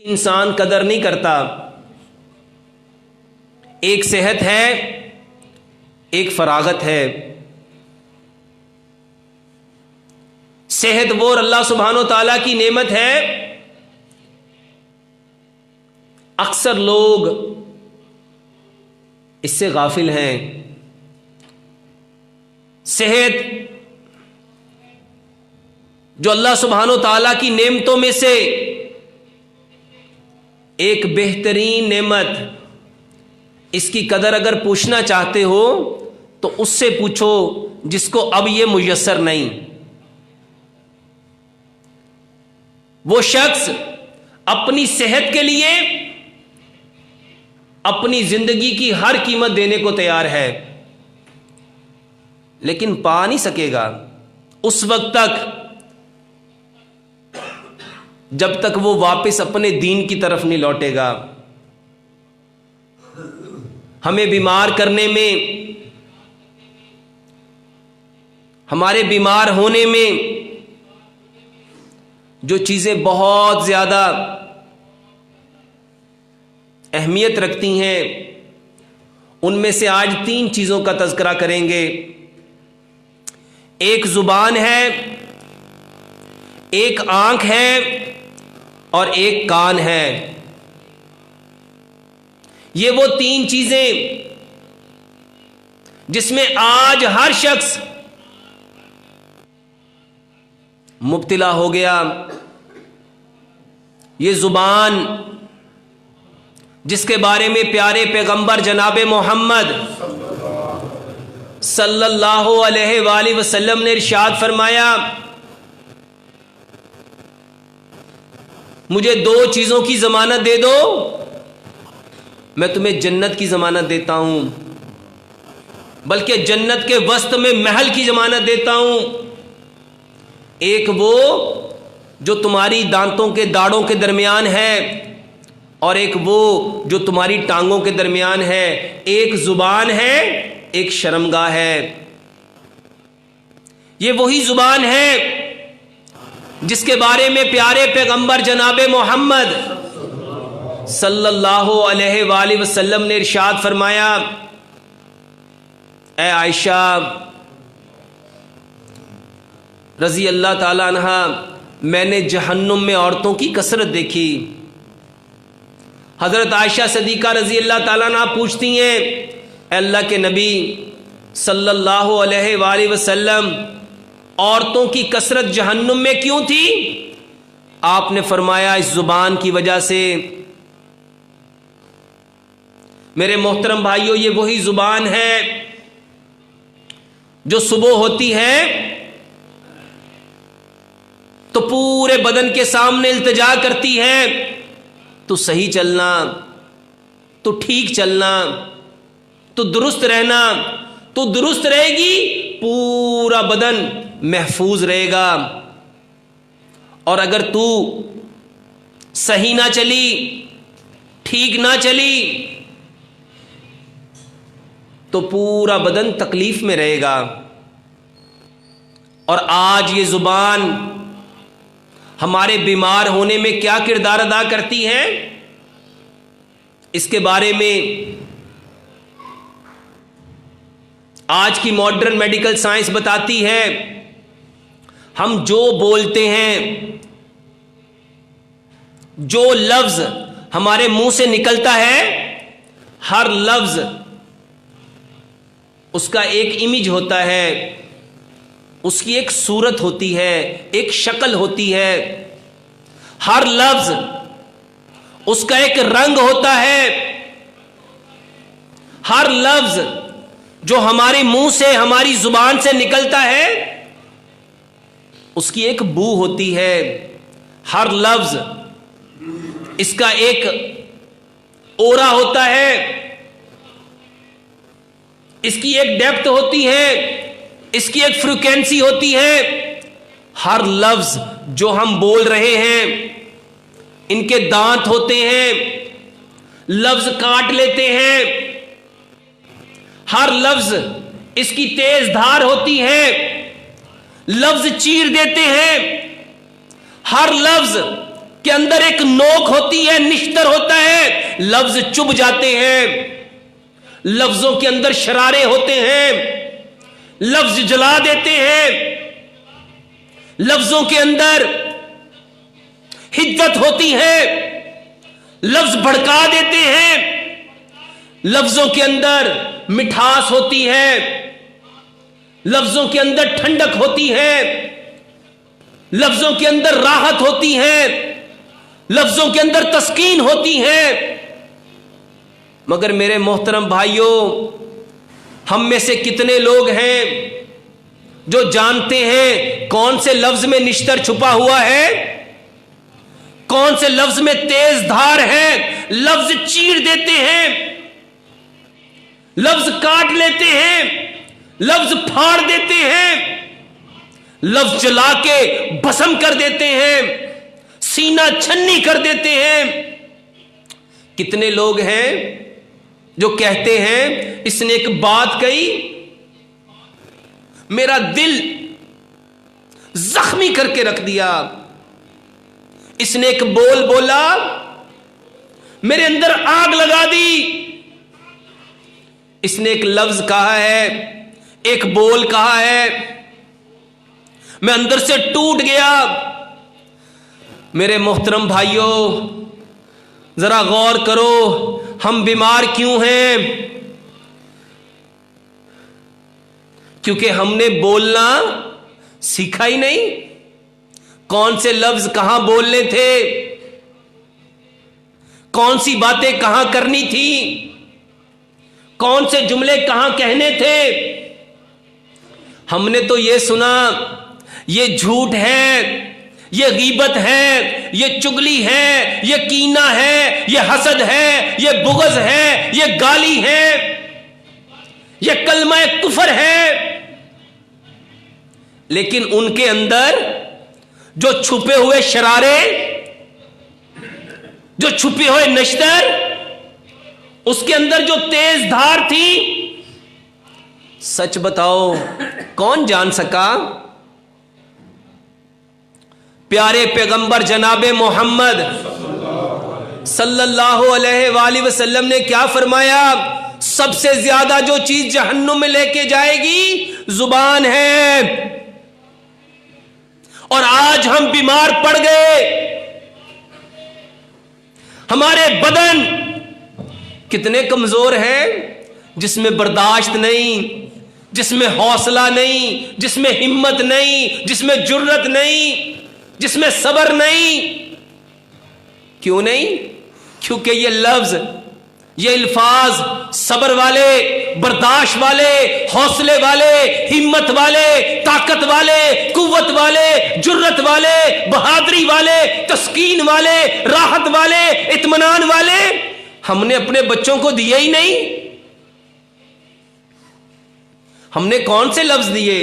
इंसान कदर नहीं करता। एक सेहत है, एक फरागत है। सेहत वो अल्लाह सुब्हानो ताला की नेमत है। अक्सर लोग इससे गाफिल हैं। सेहत जो अल्लाह सुब्हानो ताला की नेमतों में से एक बेहतरीन नेमत, इसकी कदर अगर पूछना चाहते हो तो उससे पूछो जिसको अब यह मुयस्सर नहीं। वो शख्स अपनी सेहत के लिए अपनी जिंदगी की हर कीमत देने को तैयार है, लेकिन पा नहीं सकेगा उस वक्त तक जब तक वो वापस अपने दीन की तरफ नहीं लौटेगा। हमें बीमार करने में, हमारे बीमार होने में जो चीजें बहुत ज्यादा अहमियत रखती हैं, उनमें से आज 3 चीजों का तज़किरा करेंगे। एक जुबान है, एक आंख है और एक कान है। ये वो 3 चीजें जिसमें आज हर शख्स मुब्तिला हो गया। ये जुबान जिसके बारे में प्यारे पैगंबर जनाबे मोहम्मद सल्लल्लाहु अलैहि वसल्लम ने इरशाद फरमाया, मुझे 2 चीजों की जमानत दे दो, मैं तुम्हें जन्नत की जमानत देता हूं, बल्कि जन्नत के वस्त में महल की जमानत देता हूं। एक वो जो तुम्हारी दांतों के दाढ़ों के दरमियान है, और एक वो जो तुम्हारी टांगों के दरमियान है। एक जुबान है, एक शर्मगाह है। ये वही जुबान है जिसके बारे में प्यारे पैगंबर जनाबे मोहम्मद सल्लल्लाहु अलैहि वसल्लम ने इरशाद फरमाया, ए आयशा रजी अल्लाह ताला अन्हा, मैंने जहन्नुम में औरतों की कसरत देखी। हजरत आयशा सदीका रजी अल्लाह ताला अन्हा पूछती हैं, अल्लाह के नबी सल्लल्लाहु अलैहि वसल्लम, औरतों की कसरत जहन्नुम में क्यों थी? आपने फरमाया, इस जुबान की वजह से। मेरे मोहतरम भाइयों, ये वही जुबान है जो सुबह होती है तो पूरे बदन के सामने इल्तिजा करती है, तो सही चलना, तो ठीक चलना, तो दुरुस्त रहना। तो दुरुस्त रहेगी, पूरा बदन महफूज रहेगा। और अगर तू सही ना चली, ठीक ना चली, तो पूरा बदन तकलीफ में रहेगा। और आज ये जुबान हमारे बीमार होने में क्या किरदार अदा करती है, इसके बारे में आज की मॉडर्न मेडिकल साइंस बताती है। हम जो बोलते हैं, जो लफ्ज हमारे मुंह से निकलता है, हर लफ्ज उसका एक इमेज होता है, उसकी एक सूरत होती है, एक शक्ल होती है। हर लफ्ज उसका एक रंग होता है। हर लफ्ज जो हमारे मुंह से, हमारी जुबान से निकलता है, उसकी एक बू होती है। हर लफ्ज इसका एक ओरा होता है, इसकी एक डेप्थ होती है, इसकी एक फ्रीक्वेंसी होती है। हर लफ्ज जो हम बोल रहे हैं, इनके दांत होते हैं, लफ्ज काट लेते हैं। हर लफ्ज इसकी तेज धार होती है, लफ्ज चीर देते हैं। हर लफ्ज के अंदर एक नोक होती है, है, निश्तर होता है, लफ्ज चुभ जाते हैं, लफ्जों के अंदर शरारे होते हैं, लफ्ज जला देते हैं, लफ्जों के अंदर हिद्दत होती है, लफ्ज भड़का देते हैं, लफ्जों के अंदर मिठास होती है, लफ्जों के अंदर ठंडक होती है, लफ्जों के अंदर राहत होती है, लफ्जों के अंदर तस्कीन होती है। मगर मेरे मोहतरम भाइयों, हम में से कितने लोग हैं जो जानते हैं कौन से लफ्ज में निश्तर छुपा हुआ है, कौन से लफ्ज में तेज धार है। लफ्ज चीर देते हैं, लफ्ज काट लेते हैं, लफ्ज फाड़ देते हैं, लफ्ज जला के भस्म कर देते हैं, सीना छन्नी कर देते हैं। कितने लोग हैं जो कहते हैं इसने एक बात कही, मेरा दिल जख्मी करके रख दिया, इसने एक बोल बोला, मेरे अंदर आग लगा दी, इसने एक लफ्ज कहा है, एक बोल कहा है, मैं अंदर से टूट गया। मेरे मोहतरम भाइयों, जरा गौर करो, हम बीमार क्यों हैं? क्योंकि हमने बोलना सीखा ही नहीं। कौन से लफ्ज कहां बोलने थे, कौन सी बातें कहां करनी थी, कौन से जुमले कहां कहने थे। हमने तो ये सुना, ये झूठ है, ये गीबत है, ये चुगली है, ये कीना है, ये हसद है, ये बुग़्ज़ है, ये गाली है, ये कलमा कुफर है। लेकिन उनके अंदर जो छुपे हुए शरारे, जो छुपे हुए नश्तर, उसके अंदर जो तेज धार थी, सच बताओ कौन जान सका? प्यारे पैगंबर जनाबे मोहम्मद सल्लल्लाहु अलैहि वसल्लम ने क्या फरमाया? सबसे ज्यादा जो चीज जहन्नुम में लेके जाएगी जुबान है। और आज हम बीमार पड़ गए, हमारे बदन कितने कमजोर हैं, जिसमें बर्दाश्त नहीं, जिसमें हौसला नहीं, जिसमें हिम्मत नहीं, जिसमें जुर्रत नहीं, जिसमें सब्र नहीं। क्यों नहीं? क्योंकि ये लफ्ज, ये अल्फाज सब्र वाले, बर्दाश्त वाले, हौसले वाले, हिम्मत वाले, ताकत वाले, कुव्वत वाले, जुर्रत वाले, बहादुरी वाले, तस्कीन वाले, राहत वाले, इत्मीनान वाले हमने अपने बच्चों को दिए ही नहीं। हमने कौन से लफ्ज दिए?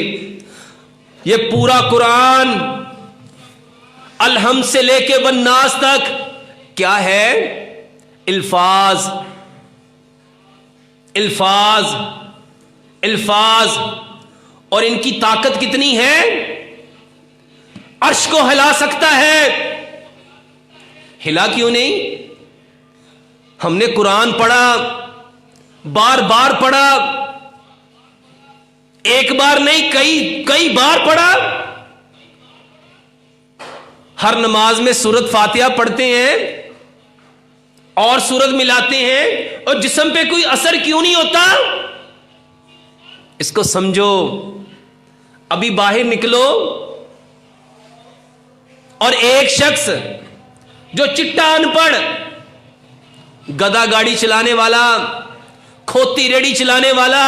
ये पूरा कुरान अलहम से लेके वन्नास तक क्या है? अल्फाज, अल्फाज, अल्फाज। और इनकी ताकत कितनी है? अर्श को हिला सकता है। हिला क्यों नहीं? हमने कुरान पढ़ा, बार बार पढ़ा, एक बार नहीं कई बार पढ़ा। हर नमाज में सूरत फातिहा पढ़ते हैं और सूरत मिलाते हैं, और जिस्म पे कोई असर क्यों नहीं होता? इसको समझो। अभी बाहर निकलो और एक शख्स जो चिट्टा अनपढ़, गधा गाड़ी चलाने वाला, खोती रेड़ी चलाने वाला,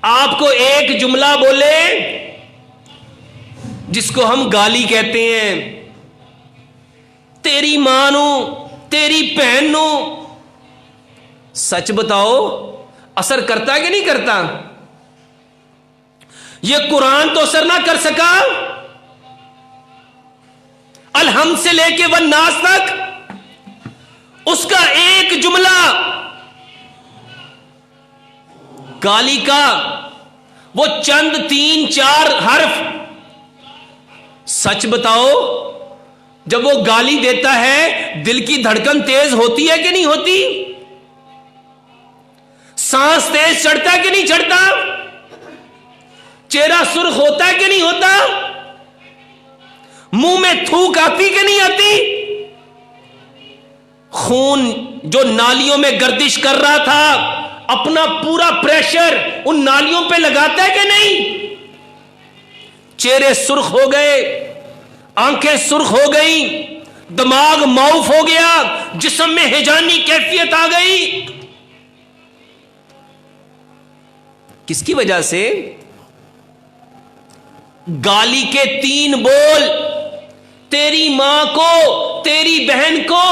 आपको एक जुमला बोले जिसको हम गाली कहते हैं, तेरी मां नू, तेरी बहन नू, सच बताओ असर करता है कि नहीं करता? यह कुरान तो असर ना कर सका। अलहम से लेके वन्नास तक उसका एक जुमला गाली का, वो चंद 3-4 हर्फ, सच बताओ जब वो गाली देता है दिल की धड़कन तेज होती है कि नहीं होती? सांस तेज चढ़ता है कि नहीं चढ़ता? चेहरा सुर्ख होता है कि नहीं होता? मुंह में थूक आती कि नहीं आती? खून जो नालियों में गर्दिश कर रहा था अपना पूरा प्रेशर उन नालियों पे लगाता है कि नहीं? चेहरे सुर्ख हो गए, आंखें सुर्ख हो गई, दिमाग माउफ हो गया, जिस्म में हिजानी कैफियत आ गई। किसकी वजह से? गाली के 3 बोल, तेरी मां को, तेरी बहन को।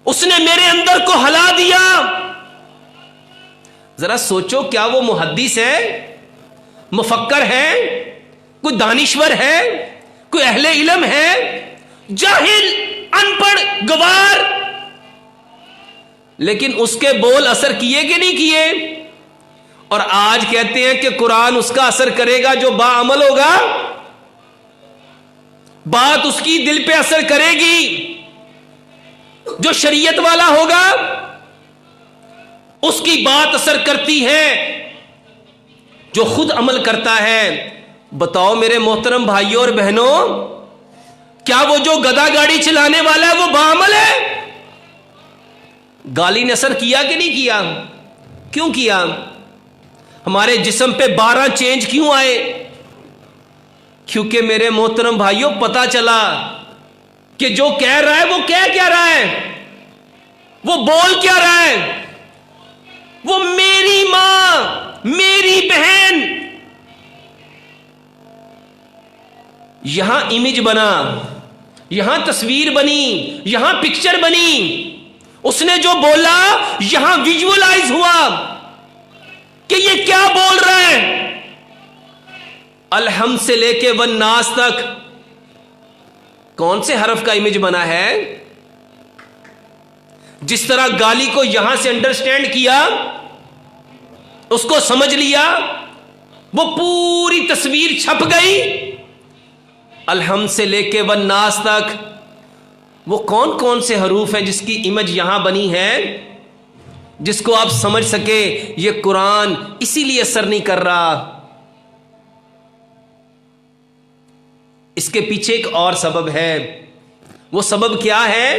उसने मेरे अंदर को हला दिया। जरा सोचो, क्या वो मुहद्दिस है, मुफक्कर है, कोई दानिश्वर है, कोई अहले इल्म है? जाहिल, अनपढ़, गवार। लेकिन उसके बोल असर किए कि नहीं किए? और आज कहते हैं कि कुरान उसका असर करेगा जो बाअमल होगा। बात उसकी दिल पे असर करेगी जो शरीयत वाला होगा। उसकी बात असर करती है जो खुद अमल करता है। बताओ मेरे मोहतरम भाइयों और बहनों, क्या वो जो गधा गाड़ी चलाने वाला है वो बाअमल है? गाली ने असर किया कि नहीं किया? क्यों किया? हमारे जिस्म पे 12 चेंज क्यों आए? क्योंकि मेरे मोहतरम भाइयों पता चला कि जो कह रहा है वो कह क्या रहा है, वो बोल क्या रहा है। वो मेरी मां, मेरी बहन। यहां इमेज बना, यहां तस्वीर बनी, यहां पिक्चर बनी। उसने जो बोला यहां विजुअलाइज हुआ कि ये क्या बोल रहा है। अलहम्द से लेके वन्नास तक कौन से हरफ का इमेज बना है? जिस तरह गाली को यहां से अंडरस्टैंड किया, उसको समझ लिया, वो पूरी तस्वीर छप गई। अलहम्द से लेके वन्नास तक वो कौन कौन से हरूफ हैं जिसकी इमेज यहां बनी है, जिसको आप समझ सके ये कुरान इसीलिए असर नहीं कर रहा। इसके पीछे एक और सबब है। वो सबब क्या है?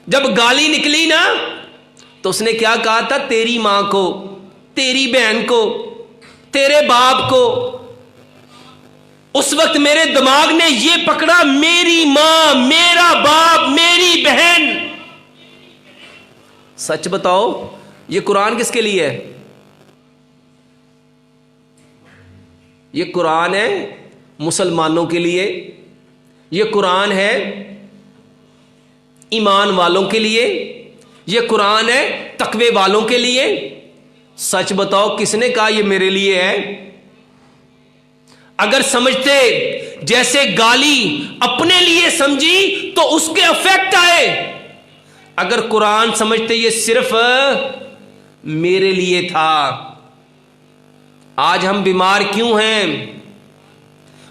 जब गाली निकली ना तो उसने क्या कहा था? तेरी मां को, तेरी बहन को, तेरे बाप को। उस वक्त मेरे दिमाग ने यह पकड़ा, मेरी मां, मेरा बाप, मेरी बहन। सच बताओ, यह कुरान किसके लिए है? यह कुरान है मुसलमानों के लिए, यह कुरान है ईमान वालों के लिए, यह कुरान है तकवे वालों के लिए। सच बताओ, किसने कहा यह मेरे लिए है? अगर समझते जैसे गाली अपने लिए समझी तो उसके अफेक्ट आए। अगर कुरान समझते ये सिर्फ मेरे लिए था। आज हम बीमार क्यों हैं?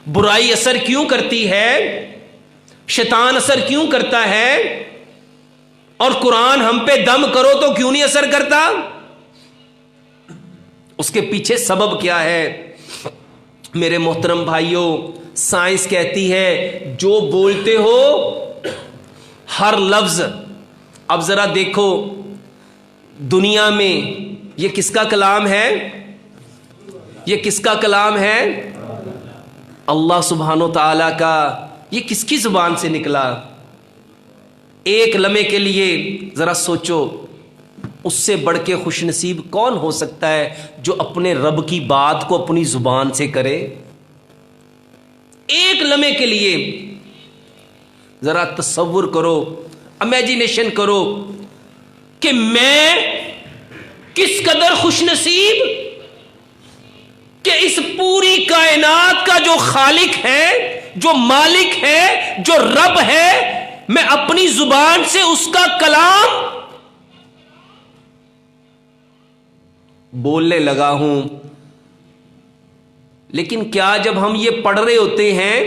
बुराई असर क्यों करती है? शैतान असर क्यों करता है? और कुरान हम पे दम करो तो क्यों नहीं असर करता? उसके पीछे सबब क्या है? मेरे मोहतरम भाइयों, साइंस कहती है जो बोलते हो हर लफ्ज। अब जरा देखो दुनिया में ये किसका कलाम है? ये किसका कलाम है? अल्लाह सुब्हानो ताला का। ये किसकी जुबान से निकला? एक लम्हे के लिए जरा सोचो, उससे बढ़ के खुशनसीब कौन हो सकता है जो अपने रब की बात को अपनी जुबान से करे? एक लम्हे के लिए जरा तसव्वुर करो, इमेजिनेशन करो कि मैं किस कदर खुशनसीब कि इस पूरी कायनात का जो खालिक है, जो मालिक है, जो रब है, मैं अपनी जुबान से उसका कलाम बोलने लगा हूं। लेकिन क्या जब हम ये पढ़ रहे होते हैं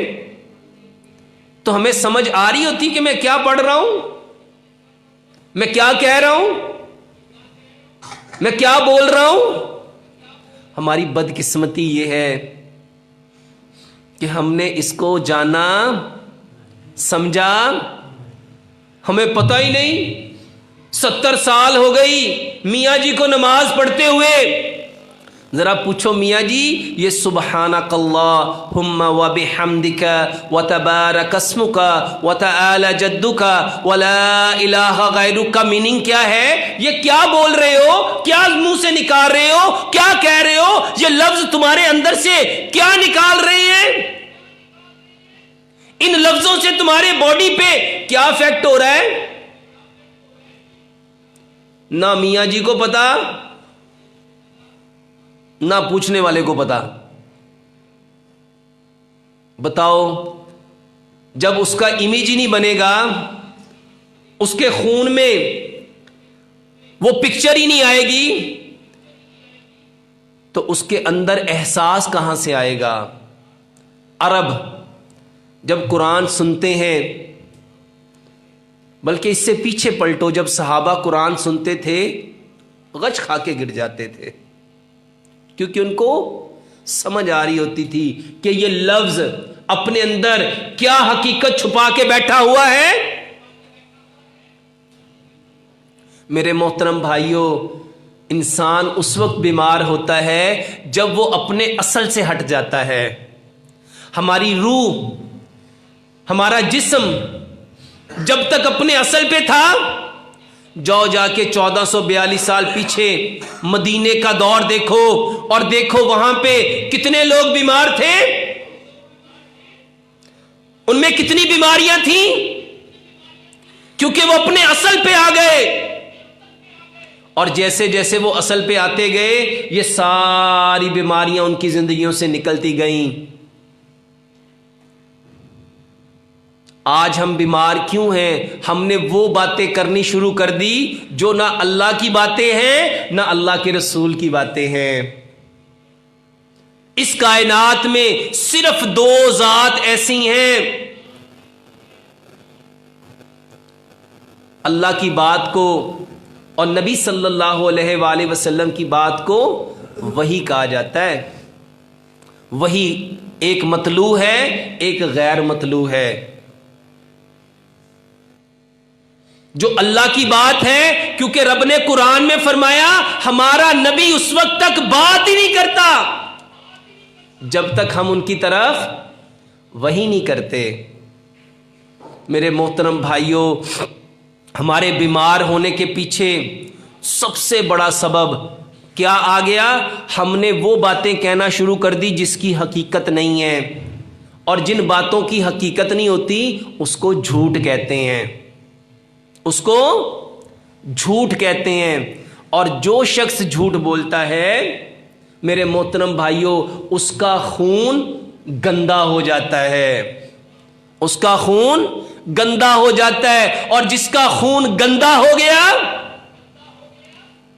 तो हमें समझ आ रही होती कि मैं क्या पढ़ रहा हूं, मैं क्या कह रहा हूं, मैं क्या बोल रहा हूं? हमारी बदकिस्मती ये है कि हमने इसको जाना, समझा, हमें पता ही नहीं। 70 साल हो गई मियाँ जी को नमाज पढ़ते हुए। जरा पूछो मियाँ जी, ये सुब्हानकल्लाहुम्मा व बिहम्दिका व तबारक अस्मुका व तआला जद्दुका व ला इलाहा गैरुका मीनिंग क्या है? ये क्या बोल रहे हो, क्या मुंह से निकाल रहे हो, क्या कह रहे हो? ये लफ्ज तुम्हारे अंदर से क्या निकाल रहे हैं? इन लफ्जों से तुम्हारे बॉडी पे क्या इफेक्ट हो रहा है? ना मियाँ जी को पता, ना पूछने वाले को पता। बताओ, जब उसका इमेज ही नहीं बनेगा, उसके खून में वो पिक्चर ही नहीं आएगी, तो उसके अंदर एहसास कहां से आएगा? अरब जब कुरान सुनते हैं, बल्कि इससे पीछे पलटो, जब सहाबा कुरान सुनते थे गच खा के गिर जाते थे, क्योंकि उनको समझ आ रही होती थी कि ये लफ्ज अपने अंदर क्या हकीकत छुपा के बैठा हुआ है। मेरे मोहतरम भाइयों, इंसान उस वक्त बीमार होता है जब वो अपने असल से हट जाता है। हमारी रूह, हमारा जिस्म जब तक अपने असल पे था, जाओ जाके 1442 साल पीछे मदीने का दौर देखो और देखो वहां पे कितने लोग बीमार थे, उनमें कितनी बीमारियां थी, क्योंकि वो अपने असल पे आ गए। और जैसे जैसे वो असल पे आते गए, ये सारी बीमारियां उनकी जिंदगियों से निकलती गईं। आज हम बीमार क्यों हैं? हमने वो बातें करनी शुरू कर दी जो ना अल्लाह की बातें हैं, ना अल्लाह के रसूल की बातें हैं। इस कायनात में सिर्फ 2 जात ऐसी हैं, अल्लाह की बात को और नबी सल्लल्लाहु अलैहि वसल्लम की बात को वही कहा जाता है। वही एक मतलू है, एक गैर मतलू है। जो अल्लाह की बात है, क्योंकि रब ने कुरान में फरमाया हमारा नबी उस वक्त तक बात ही नहीं करता जब तक हम उनकी तरफ वही नहीं करते। मेरे मोहतरम भाइयों, हमारे बीमार होने के पीछे सबसे बड़ा सबब क्या आ गया? हमने वो बातें कहना शुरू कर दी जिसकी हकीकत नहीं है, और जिन बातों की हकीकत नहीं होती उसको झूठ कहते हैं, उसको झूठ कहते हैं। और जो शख्स झूठ बोलता है, मेरे मोहतरम भाइयों, उसका खून गंदा हो जाता है, उसका खून गंदा हो जाता है। और जिसका खून गंदा हो गया,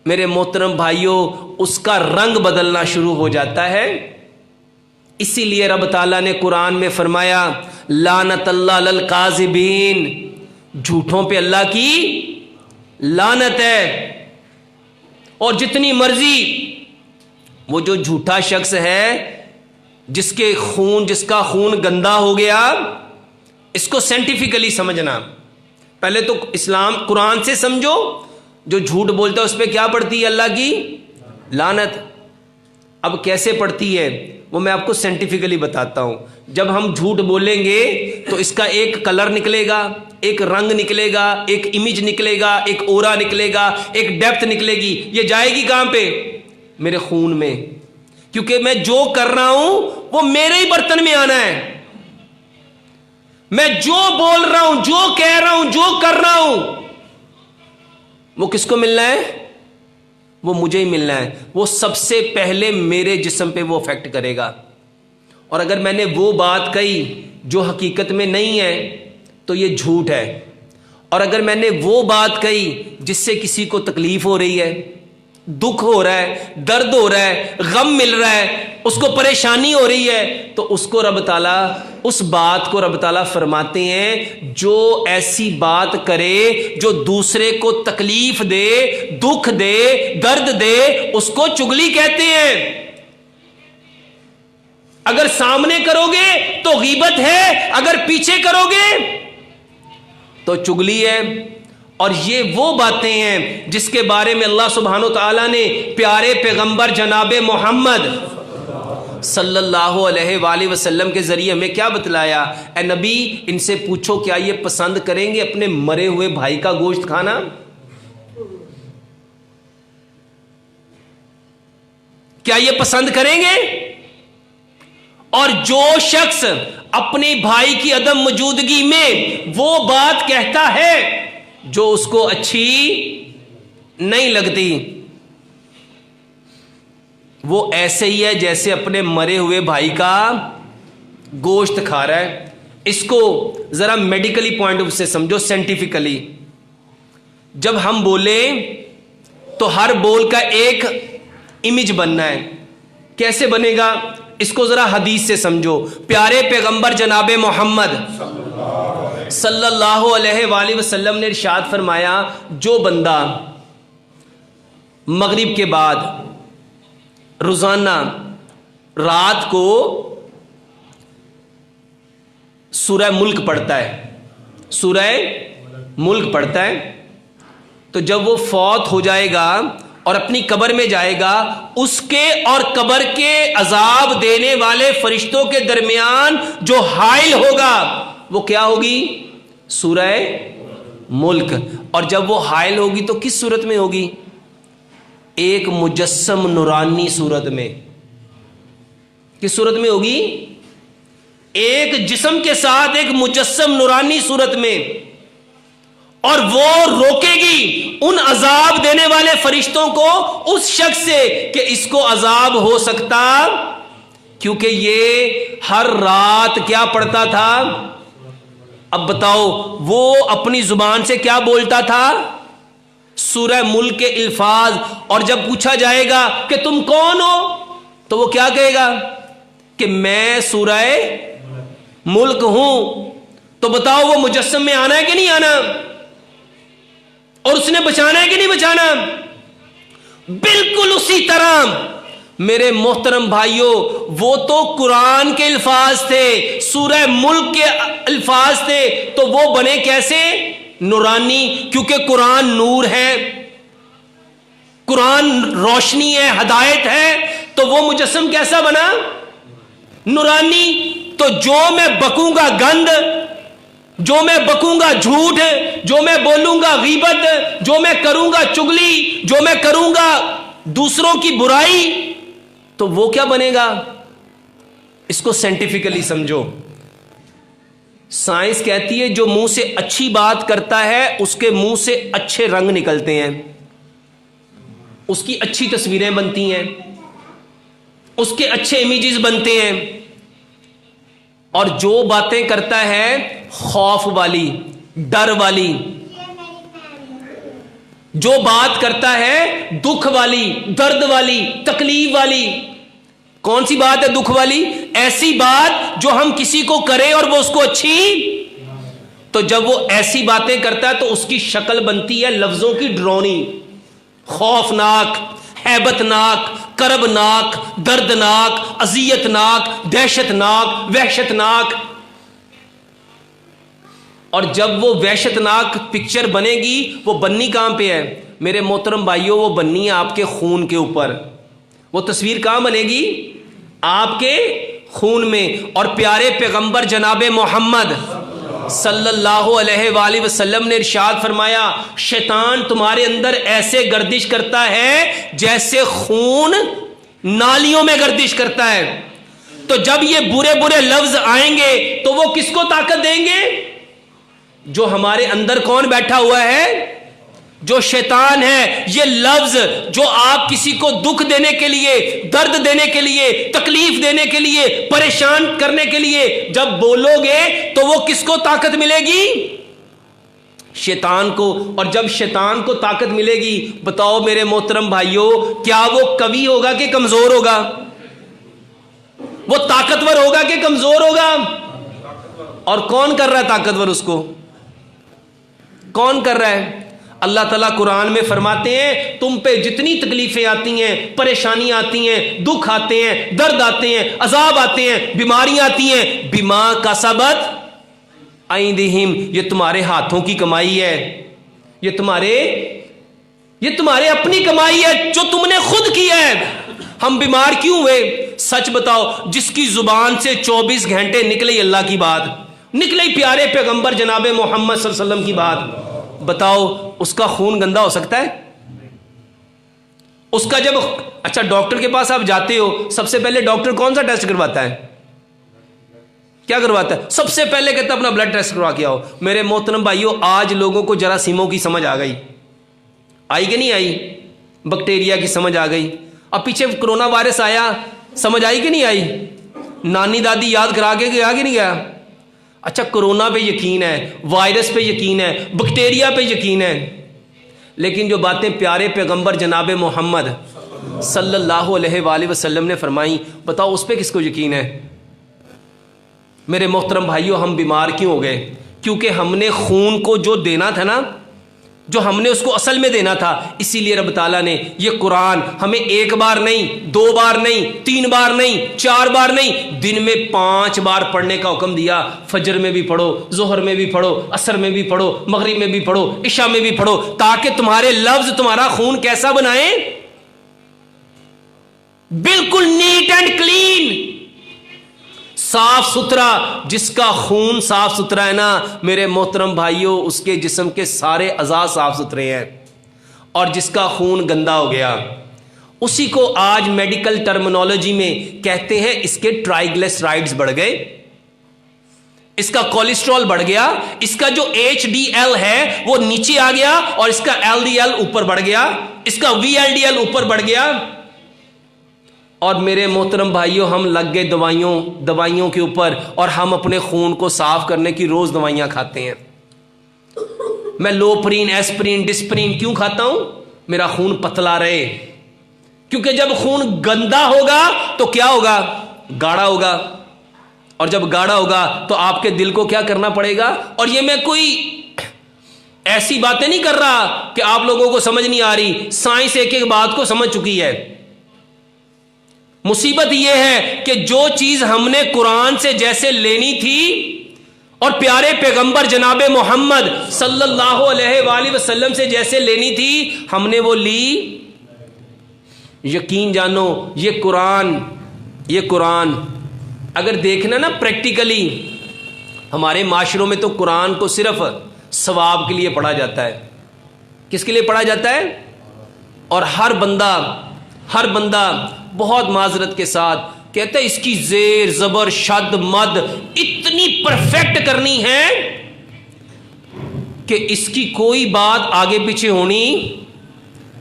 मेरे मोहतरम भाइयों, उसका रंग बदलना शुरू हो जाता है। इसीलिए रब ताला ने कुरान में फरमाया लानतल्लाह लल काज़िबीन, झूठों पे अल्लाह की लानत है। और जितनी मर्जी वो जो झूठा शख्स है, जिसका खून गंदा हो गया, इसको साइंटिफिकली समझना। पहले तो इस्लाम कुरान से समझो, जो झूठ बोलता है उस पर क्या पड़ती है? अल्लाह की लानत। अब कैसे पड़ती है वो मैं आपको साइंटिफिकली बताता हूं। जब हम झूठ बोलेंगे तो इसका एक कलर निकलेगा, एक रंग निकलेगा, एक इमेज निकलेगा, एक ओरा निकलेगा, एक डेप्थ निकलेगी। ये जाएगी कहां पे? मेरे खून में, क्योंकि मैं जो कर रहा हूं वो मेरे ही बर्तन में आना है। मैं जो बोल रहा हूं, जो कह रहा हूं, जो कर रहा हूं, वो किसको मिलना है? वो मुझे ही मिलना है। वो सबसे पहले मेरे जिस्म पे वो अफेक्ट करेगा। और अगर मैंने वो बात कही जो हकीकत में नहीं है तो ये झूठ है। और अगर मैंने वो बात कही जिससे किसी को तकलीफ हो रही है, दुख हो रहा है, दर्द हो रहा है, गम मिल रहा है, उसको परेशानी हो रही है, तो उसको रब ताला, उस बात को रब ताला फरमाते हैं जो ऐसी बात करे जो दूसरे को तकलीफ दे, दुख दे, दर्द दे, उसको चुगली कहते हैं। अगर सामने करोगे तो गीबत है, अगर पीछे करोगे तो चुगली है। और ये वो बातें हैं जिसके बारे में अल्लाह सुब्हानो तआला ने प्यारे पैगंबर जनाबे मोहम्मद सल्लल्लाहु अलैहि वसल्लम के जरिए हमें क्या बतलाया? ए नबी, इनसे पूछो क्या ये पसंद करेंगे अपने मरे हुए भाई का गोश्त खाना? क्या ये पसंद करेंगे? और जो शख्स अपने भाई की अदम मौजूदगी में वो बात कहता है जो उसको अच्छी नहीं लगती, वो ऐसे ही है जैसे अपने मरे हुए भाई का गोश्त खा रहा है। इसको जरा मेडिकली पॉइंट ऑफ से समझो, साइंटिफिकली। जब हम बोले तो हर बोल का एक इमेज बनना है। कैसे बनेगा? इसको जरा हदीस से समझो। प्यारे पैगंबर जनाबे मोहम्मद सल्लल्लाहु अलैहि वसल्लम ने इरशाद फरमाया, जो बंदा मगरिब के बाद रोजाना रात को सूरह मुल्क पढ़ता है, सूरह मुल्क पढ़ता है, तो जब वो फौत हो जाएगा और अपनी कब्र में जाएगा, उसके और कब्र के अजाब देने वाले फरिश्तों के दरमियान जो हाइल होगा वो क्या होगी? सूरह मुल्क। और जब वो हाइल होगी तो किस सूरत में होगी? एक मुजस्सम नूरानी सूरत में। किस सूरत में होगी? एक जिस्म के साथ एक मुजस्सम नूरानी सूरत में। और वो रोकेगी उन अजाब देने वाले फरिश्तों को उस शख्स से कि इसको अजाब हो सकता, क्योंकि ये हर रात क्या पढ़ता था? अब बताओ, वो अपनी जुबान से क्या बोलता था? सूरह मुल्क के अल्फाज। और जब पूछा जाएगा कि तुम कौन हो, तो वो क्या कहेगा कि मैं सूरह मुल्क हूं। तो बताओ, वो मुजस्सम में आना है कि नहीं आना? और उसने बचाना है कि नहीं बचाना? बिल्कुल उसी तरह मेरे मोहतरम भाइयों, वो तो कुरान के अल्फाज थे, सूरह मुल्क के अल्फाज थे, तो वो बने कैसे? नूरानी। क्योंकि कुरान नूर है, कुरान रोशनी है, हदायत है, तो वो मुजस्सम कैसा बना? नूरानी। तो जो मैं बकूंगा गंद, जो मैं बकूंगा झूठ, जो मैं बोलूंगा गीबत, जो मैं करूंगा चुगली, जो मैं करूंगा दूसरों की बुराई, तो वो क्या बनेगा? इसको साइंटिफिकली समझो। साइंस कहती है जो मुंह से अच्छी बात करता है उसके मुंह से अच्छे रंग निकलते हैं, उसकी अच्छी तस्वीरें बनती हैं, उसके अच्छे इमेजेस बनते हैं। और जो बातें करता है खौफ वाली, डर वाली, जो बात करता है दुख वाली, दर्द वाली, तकलीफ वाली, कौन सी बात है दुख वाली? ऐसी बात जो हम किसी को करें और वो उसको अच्छी, तो जब वो ऐसी बातें करता है तो उसकी शक्ल बनती है लफ्जों की डरावनी, खौफनाक, हैबतनाक, करबनाक, दर्दनाक, अजियतनाक, दहशतनाक, वहशतनाक। और जब वो वहशतनाक पिक्चर बनेगी, वो बननी कहां पे है मेरे मोहतरम भाइयों? वो बननी है आपके खून के ऊपर। वो तस्वीर कहां बनेगी? आपके खून में। और प्यारे पैगंबर जनाबे मोहम्मद सल्लल्लाहु अलैहि वसल्लम ने इरशाद फरमाया, शैतान तुम्हारे अंदर ऐसे गर्दिश करता है जैसे खून नालियों में गर्दिश करता है। तो जब ये बुरे बुरे लफ्ज आएंगे तो वो किसको ताकत देंगे? जो हमारे अंदर कौन बैठा हुआ है? जो शैतान है। ये लफ्ज जो आप किसी को दुख देने के लिए, दर्द देने के लिए, तकलीफ देने के लिए, परेशान करने के लिए जब बोलोगे तो वो किसको ताकत मिलेगी? शैतान को। और जब शैतान को ताकत मिलेगी, बताओ मेरे मोहतरम भाइयों, क्या वो कवि होगा कि कमजोर होगा? वो ताकतवर होगा कि कमजोर होगा? और कौन कर रहा है ताकतवर उसको? कौन कर रहा है? अल्लाह ताला कुरान में फरमाते हैं, तुम पे जितनी तकलीफें आती हैं, परेशानियां आती हैं, दुख आते हैं, दर्द आते हैं, अजाब आते हैं, बीमारियां आती हैं, बिमा का सबत आइंदिहिम, ये तुम्हारे हाथों की कमाई है, ये तुम्हारे अपनी कमाई है जो तुमने खुद की है। हम बीमार क्यों हुए? सच बताओ, जिसकी जुबान से 24 घंटे निकले अल्लाह की बात, निकले प्यारे पैगंबर जनाब मोहम्मद सल्लल्लाहु अलैहि वसल्लम की बात, बताओ उसका खून गंदा हो सकता है? उसका जब, अच्छा डॉक्टर के पास आप जाते हो, सबसे पहले डॉक्टर कौन सा टेस्ट करवाता है? क्या करवाता है? सबसे पहले कहता है अपना ब्लड टेस्ट करवा के आओ। मेरे मोहतरम भाइयों, आज लोगों को जरासीमों की समझ आ गई, आई कि नहीं आई? बैक्टीरिया की समझ आ गई। अब पीछे कोरोना वायरस आया, समझ आई कि नहीं आई? नानी दादी याद करा के गया कि नहीं गया? अच्छा, कोरोना पे यकीन है, वायरस पे यकीन है, बैक्टीरिया पे यकीन है, लेकिन जो बातें प्यारे पैगंबर जनाब मोहम्मद सल्लल्लाहु अलैहि वसल्लम ने फरमाई, बताओ उस पे किसको यकीन है? मेरे मोहतरम भाइयों, हम बीमार क्यों हो गए? क्योंकि हमने खून को जो देना था ना, जो हमने उसको असल में देना था। इसीलिए रब ताला ने ये कुरान हमें एक बार नहीं, 2 बार नहीं, 3 बार नहीं, 4 बार नहीं, दिन में 5 बार पढ़ने का हुक्म दिया। फजर में भी पढ़ो, जोहर में भी पढ़ो, असर में भी पढ़ो, मगरिब में भी पढ़ो, इशा में भी पढ़ो, ताकि तुम्हारे लफ्ज तुम्हारा खून कैसा बनाए? बिल्कुल नीट एंड क्लीन, साफ सुथरा। जिसका खून साफ सुथरा है ना मेरे मोहतरम भाइयों, उसके जिस्म के सारे अज़ा साफ सुथरे हैं। और जिसका खून गंदा हो गया, उसी को आज मेडिकल टर्मिनोलॉजी में कहते हैं इसके ट्राइग्लिसराइड्स बढ़ गए, इसका कोलेस्ट्रॉल बढ़ गया, इसका जो HDL है वो नीचे आ गया, और इसका LDL ऊपर बढ़ गया, इसका VLDL ऊपर बढ़ गया। और मेरे मोहतरम भाइयों, हम लग गए दवाइयों के ऊपर, और हम अपने खून को साफ करने की रोज दवाइयां खाते हैं। मैं लोप्रीन, एस्प्रीन, डिस्प्रीन क्यों खाता हूं? मेरा खून पतला रहे। क्योंकि जब खून गंदा होगा तो क्या होगा? गाढ़ा होगा। और जब गाढ़ा होगा तो आपके दिल को क्या करना पड़ेगा? और ये मैं कोई ऐसी बातें नहीं कर रहा कि आप लोगों को समझ नहीं आ रही, साइंस एक एक बात को समझ चुकी है। मुसीबत यह है कि जो चीज हमने कुरान से जैसे लेनी थी और प्यारे पैगंबर जनाबे मोहम्मद सल्लल्लाहु अलैहि वसल्लम से जैसे लेनी थी, हमने वो ली। यकीन जानो, ये कुरान अगर देखना ना प्रैक्टिकली, हमारे माशरों में तो कुरान को सिर्फ सवाब के लिए पढ़ा जाता है। किसके लिए पढ़ा जाता है? और हर बंदा बहुत माजरत के साथ कहता है इसकी जेर जबर शद मद इतनी परफेक्ट करनी है कि इसकी कोई बात आगे पीछे होनी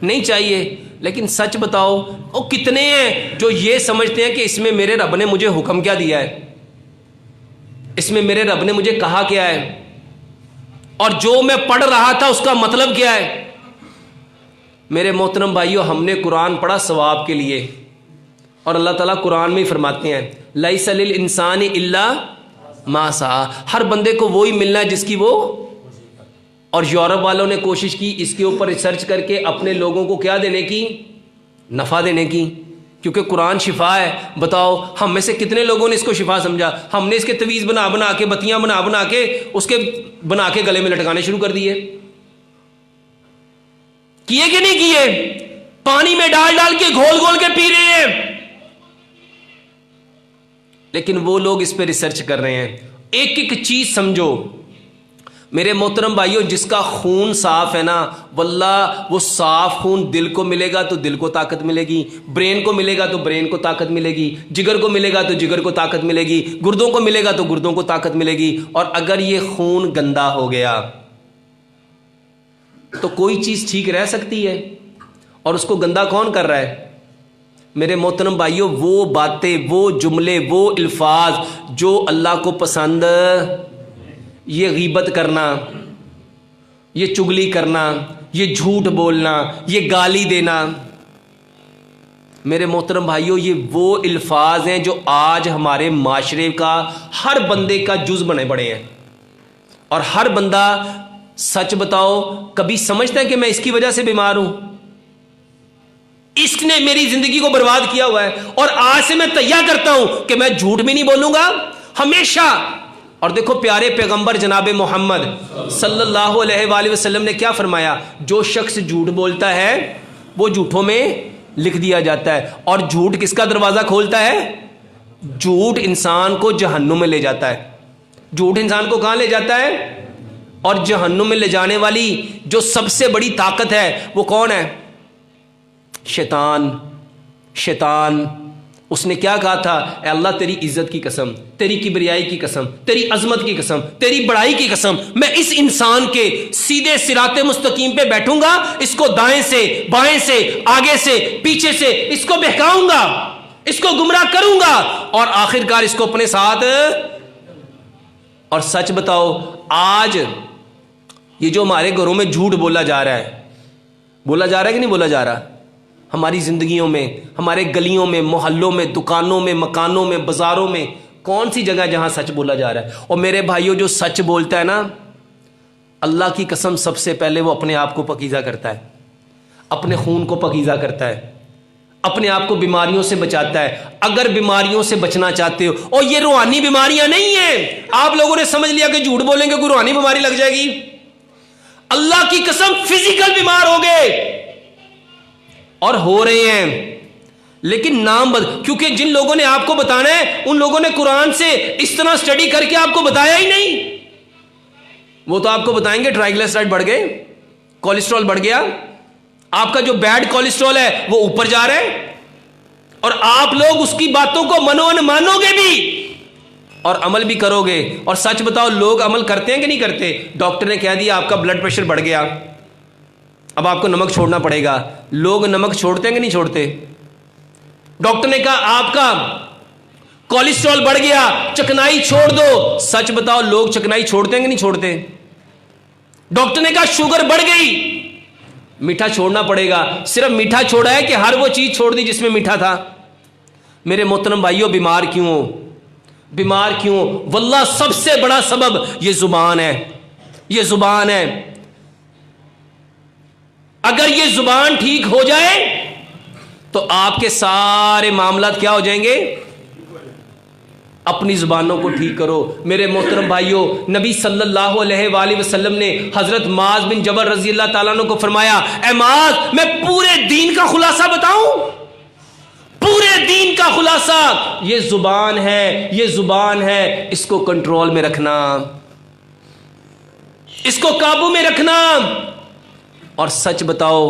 नहीं चाहिए। लेकिन सच बताओ, वो कितने हैं जो ये समझते हैं कि इसमें मेरे रब ने मुझे हुक्म क्या दिया है, इसमें मेरे रब ने मुझे कहा क्या है, और जो मैं पढ़ रहा था उसका मतलब क्या है। मेरे मोहतरम भाइयों, हमने कुरान पढ़ा सवाब के लिए, और अल्लाह ताला कुरान में ही फरमाते हैं लैसा लिल इंसानी इल्ला मा सआ, हर बंदे को वही मिलना है जिसकी वो। और यूरोप वालों ने कोशिश की इसके ऊपर रिसर्च करके अपने लोगों को क्या देने की? नफ़ा देने की, क्योंकि कुरान शिफा है। बताओ हम में से कितने लोगों ने इसको शिफा समझा? हमने इसके तवीज़ बना बना के, बत्तियां बना बना के, उसके बना के गले में लटकाने शुरू कर दिए। किए कि नहीं किए? पानी में डाल डाल के घोल घोल के पी रहे हैं। लेकिन वो लोग इस पे रिसर्च कर रहे हैं। एक एक चीज समझो मेरे मोहतरम भाइयों, जिसका खून साफ है ना, वल्लाह वो साफ खून दिल को मिलेगा तो दिल को ताकत मिलेगी, ब्रेन को मिलेगा तो ब्रेन को ताकत मिलेगी, जिगर को मिलेगा तो जिगर को ताकत मिलेगी, गुर्दों को मिलेगा तो गुर्दों को ताकत मिलेगी। और अगर ये खून गंदा हो गया तो कोई चीज ठीक रह सकती है? और उसको गंदा कौन कर रहा है? मेरे मोहतरम भाइयों, वो बातें, वो जुमले, वो अल्फाज जो अल्लाह को पसंद, ये गीबत करना, ये चुगली करना, ये झूठ बोलना, ये गाली देना। मेरे मोहतरम भाइयों, ये वो अल्फाज हैं जो आज हमारे माशरे का हर बंदे का जुज़ बने पड़े हैं। और हर बंदा, सच बताओ, कभी समझता है कि मैं इसकी वजह से बीमार हूं? इसने मेरी जिंदगी को बर्बाद किया हुआ है। और आज से मैं तैयार करता हूं कि मैं झूठ भी नहीं बोलूंगा हमेशा। और देखो प्यारे पैगंबर जनाब मोहम्मद सल्लल्लाहु अलैहि वसल्लम ने क्या फरमाया? जो शख्स झूठ बोलता है वो झूठों में लिख दिया जाता है। और झूठ किसका दरवाजा खोलता है? झूठ इंसान को जहन्नुम में ले जाता है। झूठ इंसान को कहां ले जाता है? और जहन्नुम में ले जाने वाली जो सबसे बड़ी ताकत है वो कौन है? शैतान। शैतान उसने क्या कहा था? ए अल्लाह, तेरी इज्जत की कसम, तेरी किबरियाई की कसम, तेरी अजमत की कसम, तेरी बड़ाई की कसम, मैं इस इंसान के सीधे सिराते मुस्तकीम पे बैठूंगा, इसको दाएं से, बाएं से, आगे से, पीछे से इसको बहकाऊंगा, इसको गुमराह करूंगा और आखिरकार इसको अपने साथ। और सच बताओ, आज ये जो हमारे घरों में झूठ बोला जा रहा है, बोला जा रहा है कि नहीं बोला जा रहा? हमारी जिंदगियों में, हमारे गलियों में, मोहल्लों में, दुकानों में, मकानों में, बाजारों में, कौन सी जगह जहां सच बोला जा रहा है? और मेरे भाइयों, जो सच बोलता है ना, अल्लाह की कसम, सबसे पहले वो अपने आप को पकीज़ा करता है, अपने खून को पकीज़ा करता है, अपने आप को बीमारियों से बचाता है। अगर बीमारियों से बचना चाहते हो, और ये रूहानी बीमारियां नहीं है, आप लोगों ने समझ लिया कि झूठ बोलेंगे कोई रूहानी बीमारी लग जाएगी। अल्लाह की कसम, फिजिकल बीमार हो गए और हो रहे हैं, लेकिन नाम क्योंकि जिन लोगों ने आपको बताना है उन लोगों ने कुरान से इस तरह स्टडी करके आपको बताया ही नहीं। वो तो आपको बताएंगे ट्राइग्लिसराइड बढ़ गए, कोलेस्ट्रॉल बढ़ गया, आपका जो बैड कोलेस्ट्रॉल है वो ऊपर जा रहा है, और आप लोग उसकी बातों को मानोगे भी और अमल भी करोगे। और सच बताओ, लोग अमल करते हैं कि नहीं करते? डॉक्टर ने कह दिया आपका ब्लड प्रेशर बढ़ गया, अब आपको नमक छोड़ना पड़ेगा। लोग नमक छोड़ते हैं कि नहीं छोड़ते? डॉक्टर ने कहा आपका कोलेस्ट्रॉल बढ़ गया, चकनाई छोड़ दो। सच बताओ, लोग चकनाई छोड़ते हैं कि नहीं छोड़ते? डॉक्टर ने कहा शुगर बढ़ गई, मीठा छोड़ना पड़ेगा। सिर्फ मीठा छोड़ा है कि हर वो चीज छोड़ दी जिसमें मीठा था? मेरे मोहतरम भाइयों, बीमार क्यों हो? बीमार क्यों हो? वल्लाह सबसे बड़ा सबब ये जुबान है, ये जुबान है। अगर ये जुबान ठीक हो जाए तो आपके सारे मामलात क्या हो जाएंगे? अपनी जुबानों को ठीक करो। मेरे मोहतरम भाइयों, नबी सल्लल्लाहु अलैहि वसल्लम ने हजरत माज बिन जबल रजी अल्लाह ताला अन्हु को फरमाया, ए माज, मैं पूरे दीन का खुलासा बताऊं? पूरे दीन का खुलासा ये जुबान है, ये जुबान है, इसको कंट्रोल में रखना, इसको काबू में रखना। और सच बताओ,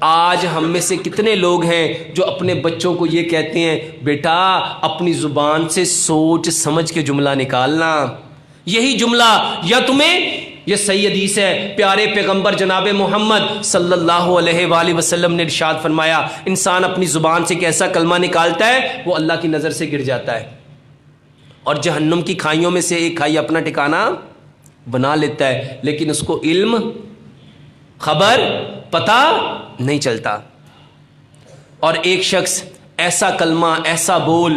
आज हम में से कितने लोग हैं जो अपने बच्चों को ये कहते हैं, बेटा अपनी जुबान से सोच समझ के जुमला निकालना। यही जुमला, या तुम्हें, ये सही हदीस है, प्यारे पैगंबर जनाब मोहम्मद सल्लल्लाहु अलैहि वसल्लम ने इरशाद फरमाया, इंसान अपनी जुबान से कैसा कलमा निकालता है वो अल्लाह की नज़र से गिर जाता है और जहन्नुम की खाइयों में से एक खाई अपना ठिकाना बना लेता है, लेकिन उसको इल्म, खबर, पता नहीं चलता। और एक शख्स ऐसा कलमा, ऐसा बोल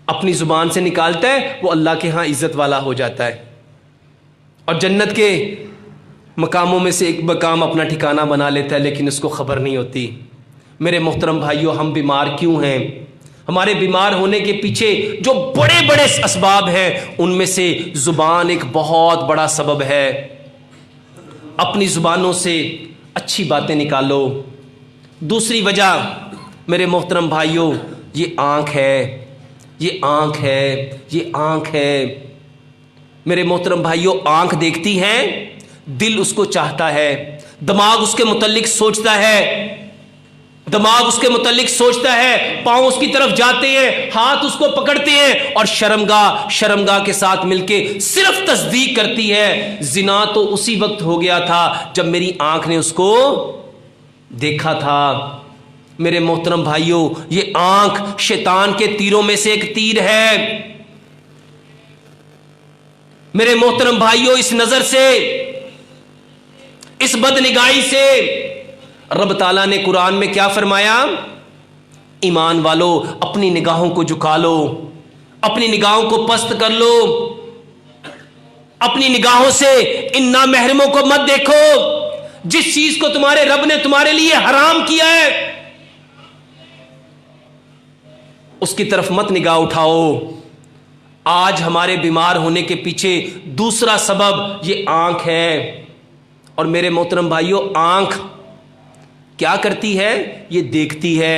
अपनी जुबान से निकालता है, वो अल्लाह के यहाँ इज्जत वाला हो जाता है और जन्नत के मकामों में से एक मकाम अपना ठिकाना बना लेता है, लेकिन उसको खबर नहीं होती। मेरे मोहतरम भाइयों, हम बीमार क्यों हैं? हमारे बीमार होने के पीछे जो बड़े बड़े असबाब हैं उनमें से जुबान एक बहुत बड़ा सबब है। अपनी जुबानों से अच्छी बातें निकालो। दूसरी वजह मेरे मोहतरम भाइयों, ये आँख है, ये आँख है, ये आँख है। मेरे मोहतरम भाइयों, आँख देखती है, दिल उसको चाहता है, दिमाग उसके मुतल्लिक सोचता है, दिमाग उसके मुतल्लिक सोचता है, पांव उसकी तरफ जाते हैं, हाथ उसको पकड़ते हैं और शर्मगाह के साथ मिलके सिर्फ तस्दीक करती है, जिना तो उसी वक्त हो गया था जब मेरी आंख ने उसको देखा था। मेरे मोहतरम भाइयों, ये आंख शैतान के तीरों में से एक तीर है। मेरे मोहतरम भाइयों, इस नजर से इस बदनिगाही से रब ताला ने कुरान में क्या फरमाया? ईमान वालों, अपनी निगाहों को झुका लो, अपनी निगाहों को पस्त कर लो, अपनी निगाहों से इन नामहरमों को मत देखो। जिस चीज को तुम्हारे रब ने तुम्हारे लिए हराम किया है उसकी तरफ मत निगाह उठाओ। आज हमारे बीमार होने के पीछे दूसरा सबब ये आंख है। और मेरे मोहतरम भाइयों, आंख क्या करती है? ये देखती है,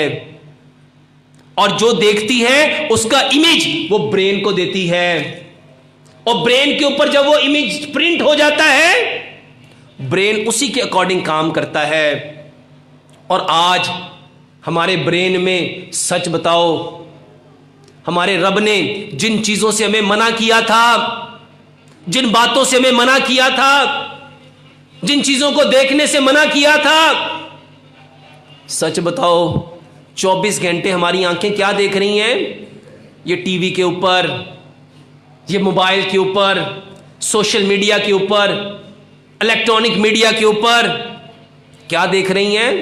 और जो देखती है उसका इमेज वो ब्रेन को देती है, और ब्रेन के ऊपर जब वो इमेज प्रिंट हो जाता है, ब्रेन उसी के अकॉर्डिंग काम करता है। और आज हमारे ब्रेन में, सच बताओ, हमारे रब ने जिन चीजों से हमें मना किया था, जिन बातों से हमें मना किया था, जिन चीजों को देखने से मना किया था, सच बताओ 24 घंटे हमारी आंखें क्या देख रही हैं? ये टीवी के ऊपर, ये मोबाइल के ऊपर, सोशल मीडिया के ऊपर, इलेक्ट्रॉनिक मीडिया के ऊपर क्या देख रही हैं?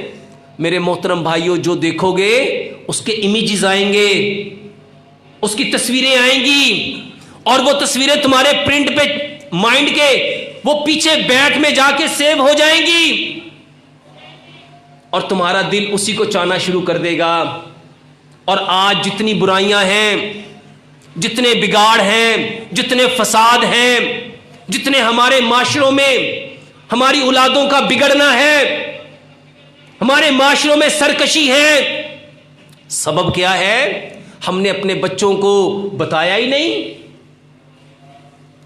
मेरे मोहतरम भाइयों, जो देखोगे उसके इमेजेस आएंगे, उसकी तस्वीरें आएंगी, और वो तस्वीरें तुम्हारे प्रिंट पे, माइंड के वो पीछे बैठ में जाके सेव हो जाएंगी, और तुम्हारा दिल उसी को चाहना शुरू कर देगा। और आज जितनी बुराइयां हैं, जितने बिगाड़ हैं, जितने फसाद हैं, जितने हमारे माशरों में हमारी औलादों का बिगड़ना है, हमारे माशरों में सरकशी है, सबब क्या है? हमने अपने बच्चों को बताया ही नहीं।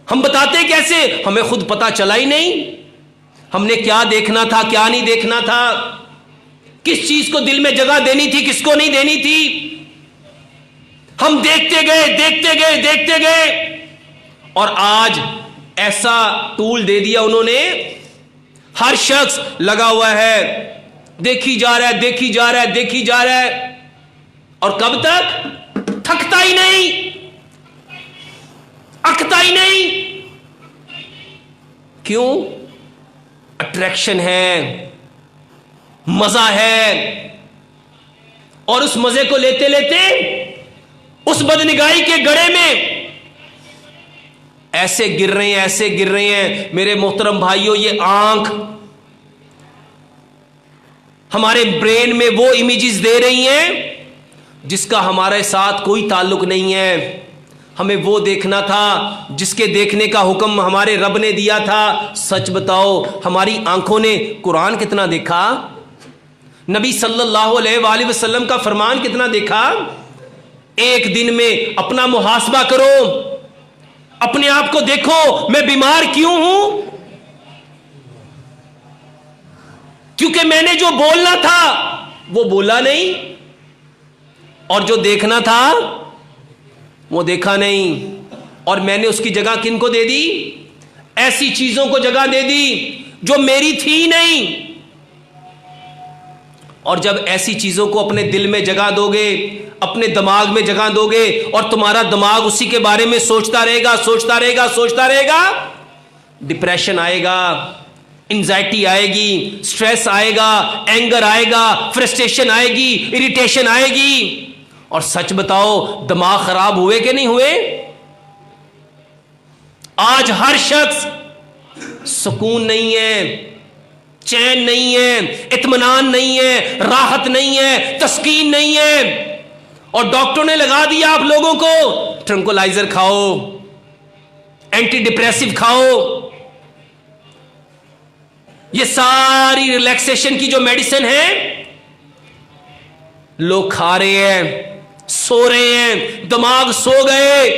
हम बताते कैसे? हमें खुद पता चला ही नहीं। हमने क्या देखना था, क्या नहीं देखना था, किस चीज को दिल में जगह देनी थी, किसको नहीं देनी थी। हम देखते गए, देखते गए, देखते गए, और आज ऐसा टूल दे दिया उन्होंने, हर शख्स लगा हुआ है, देखी जा रहा है, देखी जा रहा है, देखी जा रहा है, और कब तक? थकता ही नहीं, अकता ही नहीं। क्यों? अट्रैक्शन है, मजा है, और उस मजे को लेते लेते उस बदनिगाही के गड़े में ऐसे गिर रहे हैं, ऐसे गिर रहे हैं। मेरे मोहतरम भाइयों, ये आंख हमारे ब्रेन में वो इमेजेस दे रही हैं जिसका हमारे साथ कोई ताल्लुक नहीं है। हमें वो देखना था जिसके देखने का हुक्म हमारे रब ने दिया था। सच बताओ, हमारी आंखों ने कुरान कितना देखा? नबी सल्लल्लाहु अलैहि वसल्लम का फरमान कितना देखा? एक दिन में अपना मुहासबा करो, अपने आप को देखो, मैं बीमार क्यों हूं? क्योंकि मैंने जो बोलना था वो बोला नहीं, और जो देखना था वो देखा नहीं, और मैंने उसकी जगह किन को दे दी? ऐसी चीजों को जगह दे दी जो मेरी थी नहीं। और जब ऐसी चीजों को अपने दिल में जगह दोगे, अपने दिमाग में जगह दोगे, और तुम्हारा दिमाग उसी के बारे में सोचता रहेगा, सोचता रहेगा, सोचता रहेगा, डिप्रेशन आएगा, एंजाइटी आएगी, स्ट्रेस आएगा, एंगर आएगा, फ्रस्ट्रेशन आएगी, इरिटेशन आएगी। और सच बताओ, दिमाग खराब हुए कि नहीं हुए? आज हर शख्स सुकून नहीं है, चैन नहीं है, इत्मीनान नहीं है, राहत नहीं है, तस्कीन नहीं है। और डॉक्टर ने लगा दिया आप लोगों को, ट्रंकुलाइजर खाओ, एंटी डिप्रेसिव खाओ, ये सारी रिलैक्सेशन की जो मेडिसिन है लोग खा रहे हैं, सो रहे हैं, दिमाग सो गए।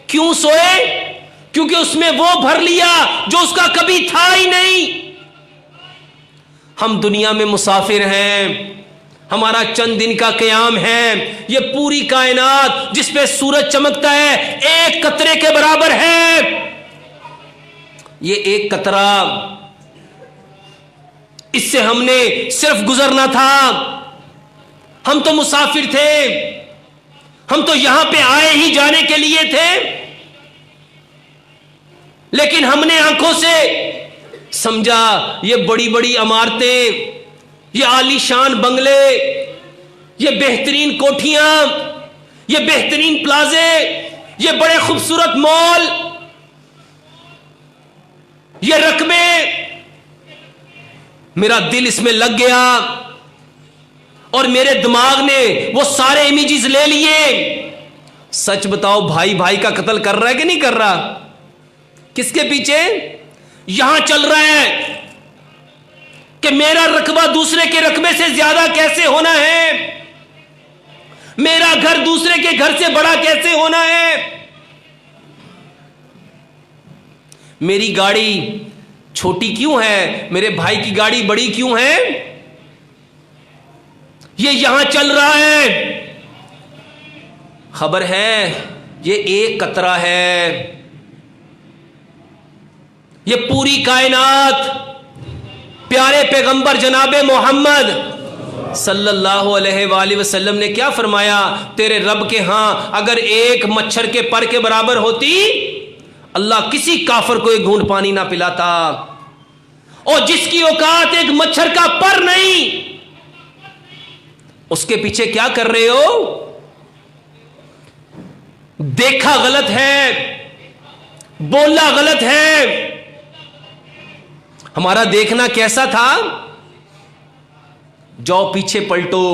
क्यों सोए? क्योंकि उसमें वो भर लिया जो उसका कभी था ही नहीं। हम दुनिया में मुसाफिर हैं, हमारा चंद दिन का क़याम है। ये पूरी कायनात जिस पे सूरज चमकता है एक कतरे के बराबर है। ये एक कतरा, इससे हमने सिर्फ गुजरना था। हम तो मुसाफिर थे, हम तो यहां पे आए ही जाने के लिए थे, लेकिन हमने आंखों से समझा ये बड़ी बड़ी इमारतें, ये आलीशान बंगले, ये बेहतरीन कोठियां, ये बेहतरीन प्लाजे, ये बड़े खूबसूरत मॉल, ये रकबे, मेरा दिल इसमें लग गया और मेरे दिमाग ने वो सारे इमेजेस ले लिए। सच बताओ, भाई भाई का कत्ल कर रहा है कि नहीं कर रहा? किसके पीछे? यहां चल रहा है कि मेरा रकबा दूसरे के रकबे से ज्यादा कैसे होना है, मेरा घर दूसरे के घर से बड़ा कैसे होना है, मेरी गाड़ी छोटी क्यों है, मेरे भाई की गाड़ी बड़ी क्यों है। ये यहां चल रहा है। खबर है ये एक कतरा है, ये पूरी कायनात प्यारे पैगंबर जनाबे मोहम्मद सल्लल्लाहु अलैहि वसल्लम ने क्या फरमाया? तेरे रब के हां अगर एक मच्छर के पर के बराबर होती, अल्लाह किसी काफर को एक घूंट पानी ना पिलाता। और जिसकी औकात एक मच्छर का पर नहीं, उसके पीछे क्या कर रहे हो? देखा गलत है, बोलना गलत है। हमारा देखना कैसा था? जाओ पीछे पलटो,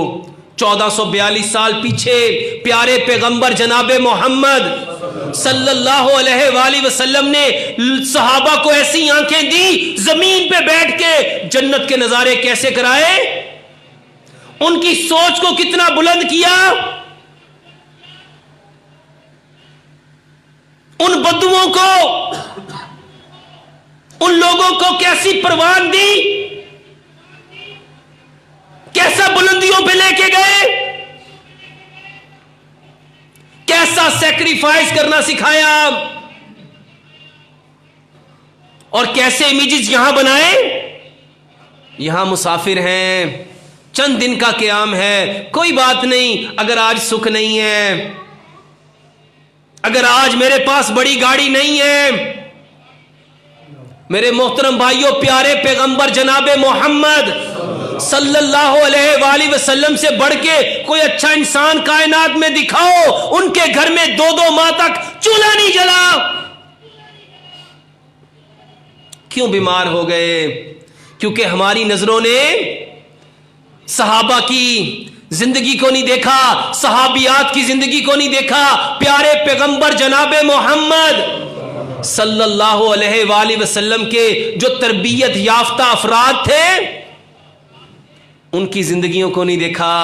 1442 साल पीछे प्यारे पैगंबर जनाबे मोहम्मद सल्लल्लाहु अलैहि वसल्लम ने सहाबा को ऐसी आंखें दी, जमीन पे बैठ के जन्नत के नजारे कैसे कराए, उनकी सोच को कितना बुलंद किया, उन बद्दुओं को, उन लोगों को कैसी परवान दी, कैसा बुलंदियों पे लेके गए, कैसा सैक्रिफाइस करना सिखाया, और कैसे इमेजेस यहां बनाए। यहां मुसाफिर हैं, चंद दिन का क़याम है, कोई बात नहीं। अगर आज सुख नहीं है, अगर आज मेरे पास बड़ी गाड़ी नहीं है, मेरे मोहतरम भाइयों, प्यारे पैगंबर जनाबे मोहम्मद सल्लल्लाहु अलैहि वसल्लम से बढ़ के कोई अच्छा इंसान कायनात में दिखाओ, उनके घर में 2-2 माह तक चूल्हा नहीं जला। क्यों बीमार हो गए? क्योंकि हमारी नजरों ने सहाबा की जिंदगी को नहीं देखा, सहाबियात की जिंदगी को नहीं देखा। प्यारे पैगंबर जनाबे मोहम्मद सल्लल्लाहु अलैहि वसल्लम के जो तरबियत याफ्ता अफराद थे, उनकी जिंदगियों को नहीं देखा।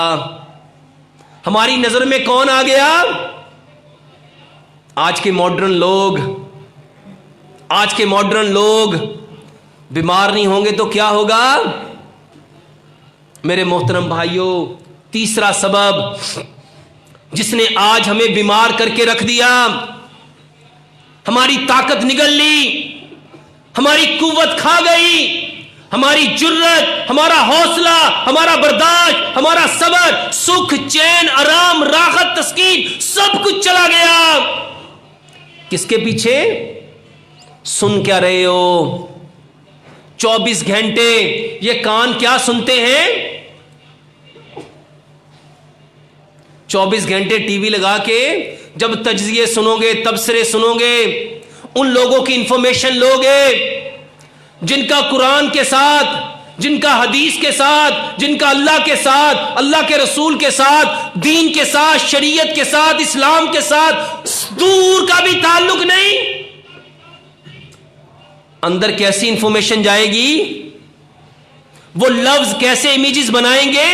हमारी नजर में कौन आ गया? आज के मॉडर्न लोग बीमार नहीं होंगे तो क्या होगा? मेरे मोहतरम भाइयों, तीसरा सबब जिसने आज हमें बीमार करके रख दिया, हमारी ताकत निगल ली, हमारी कुव्वत खा गई, हमारी जुर्रत, हमारा हौसला, हमारा बर्दाश्त, हमारा सब्र, सुख, चैन, आराम, राहत, तस्कीन, सब कुछ चला गया। किसके पीछे? सुन क्या रहे हो? 24 घंटे ये कान क्या सुनते हैं? 24 घंटे टीवी लगा के जब तज्जिए सुनोगे, तबसरे सुनोगे, उन लोगों की इंफॉर्मेशन लोगे जिनका कुरान के साथ, जिनका हदीस के साथ, जिनका अल्लाह के साथ, अल्लाह के रसूल के साथ, दीन के साथ, शरीयत के साथ, इस्लाम के साथ दूर का भी ताल्लुक नहीं। अंदर कैसी इंफॉर्मेशन जाएगी? वो लफ्ज कैसे इमेजेस बनाएंगे?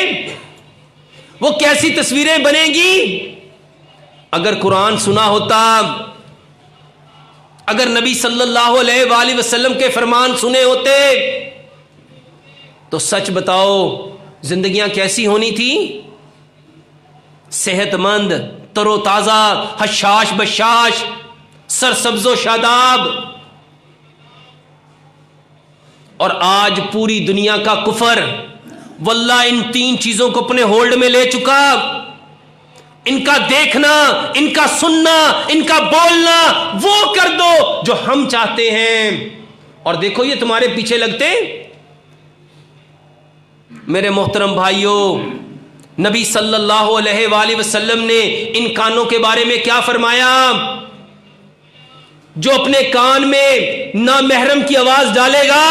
वो कैसी तस्वीरें बनेगी? अगर कुरान सुना होता, अगर नबी सल्लल्लाहु अलैहि वसल्लम के फरमान सुने होते, तो सच बताओ जिंदगियां कैसी होनी थी? सेहतमंद, तरोताजा, हशाश बशाश, सरसब्जो शादाब। और आज पूरी दुनिया का कुफर वल्लाह इन 3 चीजों को अपने होल्ड में ले चुका। इनका देखना, इनका सुनना, इनका बोलना वो कर दो जो हम चाहते हैं, और देखो ये तुम्हारे पीछे लगते। मेरे मोहतरम भाइयों, नबी सल्लल्लाहु अलैहि वसल्लम ने इन कानों के बारे में क्या फरमाया? जो अपने कान में नामहरम की आवाज डालेगा,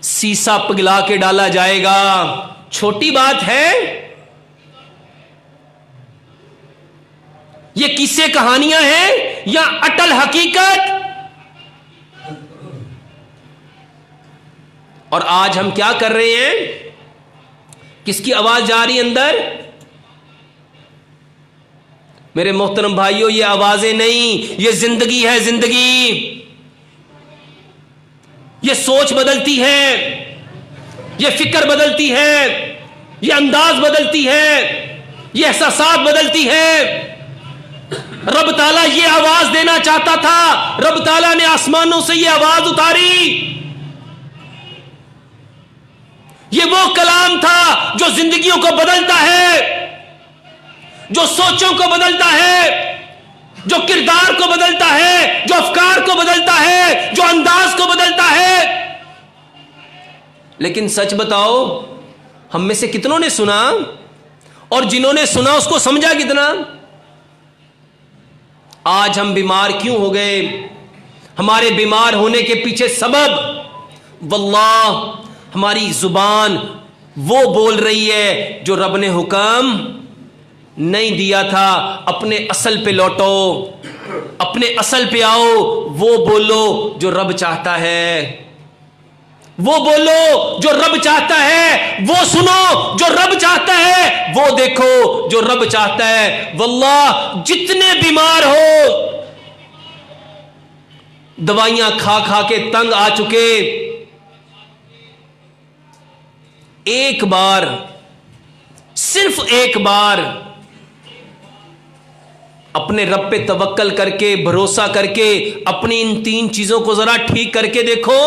शीशा पिघला के डाला जाएगा। छोटी बात है? ये किस्से कहानियां हैं या अटल हकीकत? और आज हम क्या कर रहे हैं? किसकी आवाज जा रही है अंदर? मेरे मोहतरम भाइयों, ये आवाजें नहीं, ये जिंदगी है। जिंदगी, ये सोच बदलती है, ये फिक्र बदलती है, ये अंदाज बदलती है, ये एहसासात बदलती है। रब ताला ये आवाज देना चाहता था, रब ताला ने आसमानों से ये आवाज उतारी। ये वो कलाम था जो जिंदगियों को बदलता है, जो सोचों को बदलता है, जो किरदार को बदलता है, जो अफकार को बदलता है, जो अंदाज को बदलता है। लेकिन सच बताओ, हम में से कितनों ने सुना, और जिन्होंने सुना उसको समझा कितना? आज हम बीमार क्यों हो गए? हमारे बीमार होने के पीछे सबब, वल्लाह, हमारी जुबान वो बोल रही है जो रब ने हुक्म नहीं दिया था। अपने असल पे लौटो, अपने असल पे आओ, वो बोलो जो रब चाहता है, वो बोलो जो रब चाहता है, वो सुनो जो रब चाहता है, वो देखो जो रब चाहता है। वल्लाह, जितने बीमार हो, दवाइयां खा खा के तंग आ चुके, एक बार, सिर्फ एक बार अपने रब पे तवक्कल करके, भरोसा करके, अपनी इन 3 चीजों को जरा ठीक करके देखो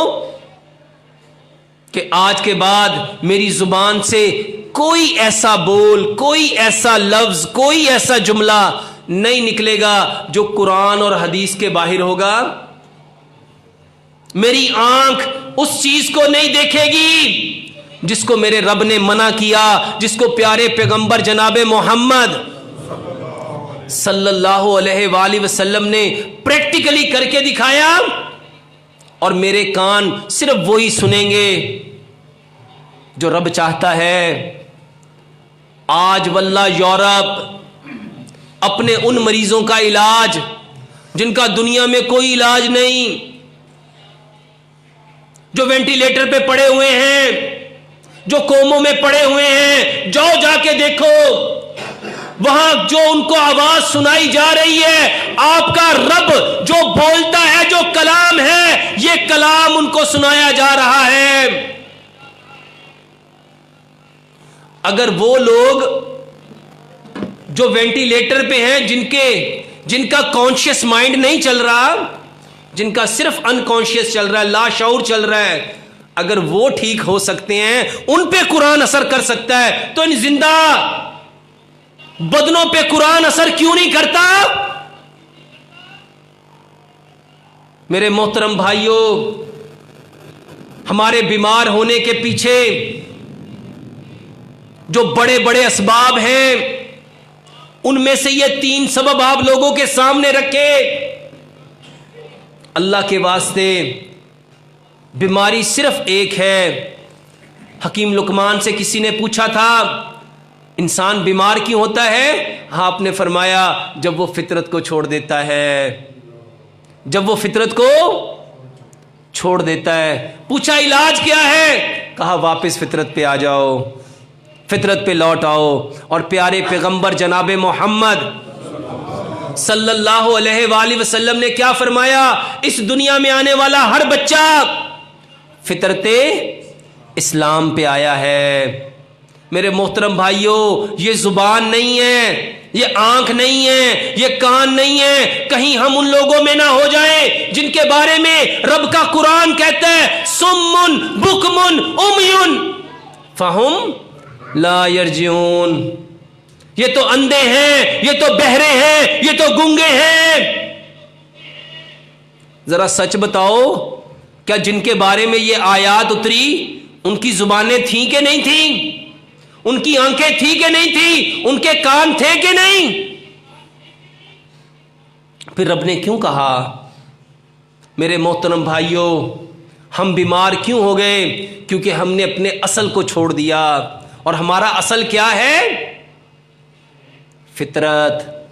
कि आज के बाद मेरी जुबान से कोई ऐसा बोल, कोई ऐसा लफ्ज, कोई ऐसा जुमला नहीं निकलेगा जो कुरान और हदीस के बाहर होगा। मेरी आंख उस चीज को नहीं देखेगी जिसको मेरे रब ने मना किया, जिसको प्यारे पैगंबर जनाबे मोहम्मद सल्लल्लाहु अलैहि वसल्लम ने प्रैक्टिकली करके दिखाया। और मेरे कान सिर्फ वही सुनेंगे जो रब चाहता है। आज वल्लाह यूरोप अपने उन मरीजों का इलाज, जिनका दुनिया में कोई इलाज नहीं, जो वेंटिलेटर पे पड़े हुए हैं, जो कोमों में पड़े हुए हैं, जाओ जाके देखो, वहां जो उनको आवाज सुनाई जा रही है, आपका रब जो बोलता है, जो कलाम है, ये कलाम उनको सुनाया जा रहा है। अगर वो लोग जो वेंटिलेटर पे हैं, जिनका कॉन्शियस माइंड नहीं चल रहा, जिनका सिर्फ अनकॉन्शियस चल रहा है, लाशऊर चल रहा है, अगर वो ठीक हो सकते हैं, उन पे कुरान असर कर सकता है, तो इन जिंदा बदनों पे कुरान असर क्यों नहीं करता? मेरे मोहतरम भाइयों, हमारे बीमार होने के पीछे जो बड़े बड़े असबाब हैं, उनमें से ये 3 सबब आप लोगों के सामने रखे। अल्लाह के वास्ते, बीमारी सिर्फ एक है। हकीम लुकमान से किसी ने पूछा था, इंसान बीमार क्यों होता है? हाँ, आपने फरमाया, जब वो फितरत को छोड़ देता है, जब वो फितरत को छोड़ देता है। पूछा इलाज क्या है? कहा वापस फितरत पे आ जाओ, फितरत पे लौट आओ। और प्यारे पैगंबर जनाबे मोहम्मद सल्लल्लाहु अलैहि वसल्लम ने क्या फरमाया? इस दुनिया में आने वाला हर बच्चा फितरते इस्लाम पे आया है। मेरे मोहतरम भाइयों, ये जुबान नहीं है, ये आंख नहीं है, ये कान नहीं है, कहीं हम उन लोगों में ना हो जाएं जिनके बारे में रब का कुरान कहता है, सुम्मुन बुकमुन उमयुन फहुम ला यरजिऊन। ये तो अंधे हैं, ये तो बहरे हैं, ये तो गूंगे हैं। जरा सच बताओ, क्या जिनके बारे में ये आयात उतरी उनकी जुबानें थीं कि नहीं थीं? उनकी आंखें थी कि नहीं थी? उनके कान थे कि नहीं? फिर रब ने क्यों कहा? मेरे मोहतरम भाइयों, हम बीमार क्यों हो गए? क्योंकि हमने अपने असल को छोड़ दिया। और हमारा असल क्या है? फितरत,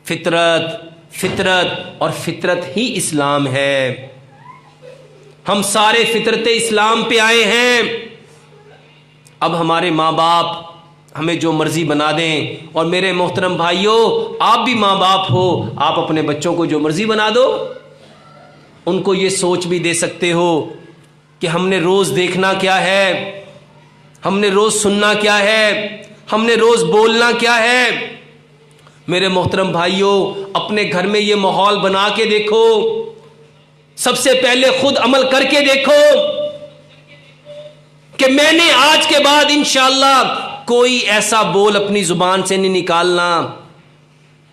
फितरत, फितरत। और फितरत ही इस्लाम है। हम सारे फितरत इस्लाम पे आए हैं। अब हमारे माँ बाप हमें जो मर्जी बना दें, और मेरे मोहतरम भाइयों, आप भी माँ बाप हो, आप अपने बच्चों को जो मर्जी बना दो। उनको ये सोच भी दे सकते हो कि हमने रोज़ देखना क्या है, हमने रोज़ सुनना क्या है, हमने रोज़ बोलना क्या है। मेरे मोहतरम भाइयों, अपने घर में ये माहौल बना के देखो। सबसे पहले खुद अमल करके देखो कि मैंने आज के बाद इंशाअल्लाह कोई ऐसा बोल अपनी जुबान से नहीं निकालना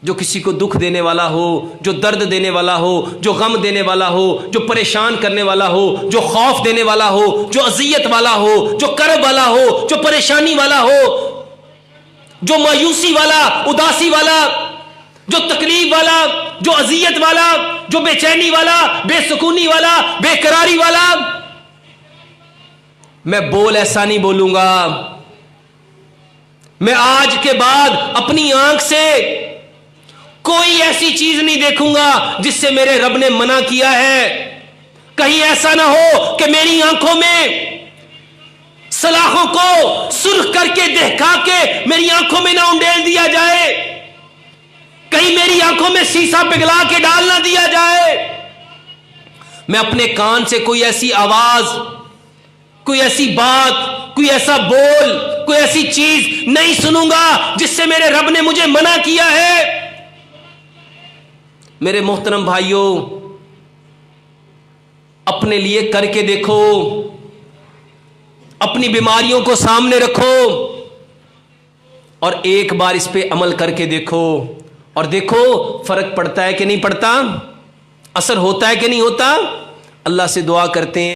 जो किसी को दुख देने वाला हो, जो दर्द देने वाला हो, जो गम देने वाला हो, जो परेशान करने वाला हो, जो खौफ देने वाला हो, जो अजियत वाला हो, जो कर्ब वाला हो, जो परेशानी वाला हो, जो मायूसी वाला, उदासी वाला, जो तकलीफ वाला, जो अजियत वाला, जो बेचैनी वाला, बेसुकूनी वाला, बेकरारी वाला। मैं बोल ऐसा नहीं बोलूंगा। मैं आज के बाद अपनी आंख से कोई ऐसी चीज नहीं देखूंगा जिससे मेरे रब ने मना किया है। कहीं ऐसा ना हो कि मेरी आंखों में सलाखों को सुर्ख करके दिखा के मेरी आंखों में ना उंडेल दिया जाए। कहीं मेरी आंखों में शीशा पिघला के डाल ना दिया जाए। मैं अपने कान से कोई ऐसी आवाज, कोई ऐसी बात, कोई ऐसा बोल, कोई ऐसी चीज नहीं सुनूंगा जिससे मेरे रब ने मुझे मना किया है। मेरे मोहतरम भाइयों, अपने लिए करके देखो, अपनी बीमारियों को सामने रखो और एक बार इस पे अमल करके देखो, और देखो फर्क पड़ता है कि नहीं पड़ता, असर होता है कि नहीं होता। अल्लाह से दुआ करते हैं।